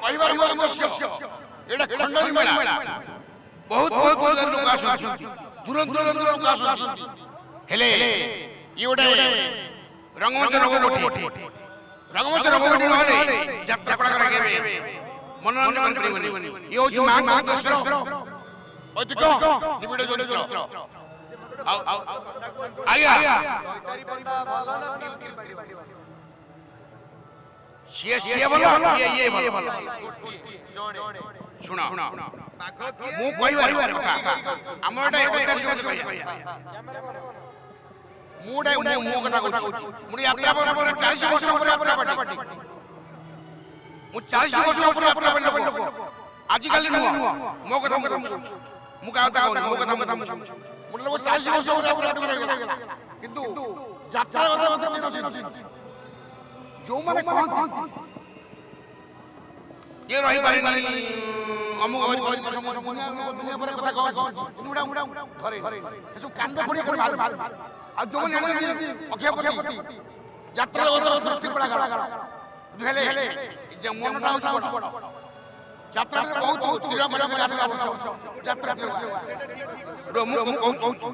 କହିବାର ମୋ ଉଦ୍ଦେଶ୍ୟ ଏଟା ଖଣ୍ଡରୀ ମେଳା ବହୁତ ବହୁତ ଦୂରରୁ ଲୋକ ଆସନ୍ତି ଦୂର ଲୋକ ଆସନ୍ତି ହେଲେ ଇଏ ଗୋଟେ ରଙ୍ଗମଞ୍ଚ ରଙ୍ଗମଠି ନହେଲେ ଯାତ୍ରା କଳାକାର କେବେ ମନୋରଞ୍ଜନ କରିପାରିବନି। ଇଏ ହଉଛି ମାଙ୍କ ଉଦ୍ଦେଶ୍ୟ ଅଧିକ ନିବିଡ଼ ଚରିତ୍ର। ଆଜ୍ଞା ସିଏ ଭଲ ଇଏ ଭଲ ଶୁଣ ମୁଁ କହିବାର କଥା ଆମର ଏଟା ମୋ କଥା କହୁଛି ମୁଁ ଯାତ୍ରା 40 ବର୍ଷ ପରେ ଯାତ୍ରା ପାର୍ଟି ମୁଁ 40 ବର୍ଷ ପରେ ଯାତ୍ରା ପାର୍ଟି ଲୋକ ଆଜିକାଲି ନୁହଁ ମୋ କଥା ମୁଁ କାହା କଥା କହୁନି ମୋ କଥା ମୁଁ 40 ବର୍ଷ ପରେ ଯାତ୍ରା ପାର୍ଟି ହେଇଗଲା କିନ୍ତୁ ଯାତ୍ରା କଥା ଯୋଉମାନେ କହନ୍ତି ଇଏ ରହିପାରିନି ଅମୁକ ଦୁନିଆ ପରେ କଥା କହନ୍ତି ଧରେ ଏସବୁ କାନ୍ଦ ପଡ଼ି କରି ଆଉ ଯୋଉମାନେ ଅକ୍ଷୟପତି ଯାତ୍ରା ସୁରକ୍ଷିତ କଳାକାର ହେଲେ ମନଟା ହଉଛି ବଡ଼ ଯାତ୍ରାରେ ବହୁତ ଯାତ୍ରା ମୁଁ କହୁଛି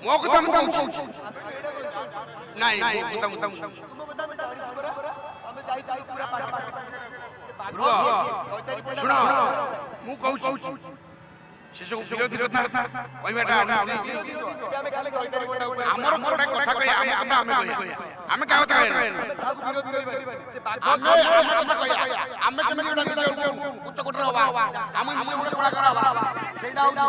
ମୋ କଥା ମୁଁ କହୁଛି ନାଇଁ ଶୁଣ ମୁଁ କହୁଛି ସେ ସବୁ ବିରୋଧୀ କଥା କହିବାଟା ଆମର ଗୋଟେ କଥା କହିବା ଆମେ କାହା କଥା କହିବା ଆମେ କେମିତି ଉଚ୍ଚ କୋଟିର ହବା ଆମେ ନିଜେ ଗୋଟେ କଳାକାର ହବା ସେଇଟା ହଉଛି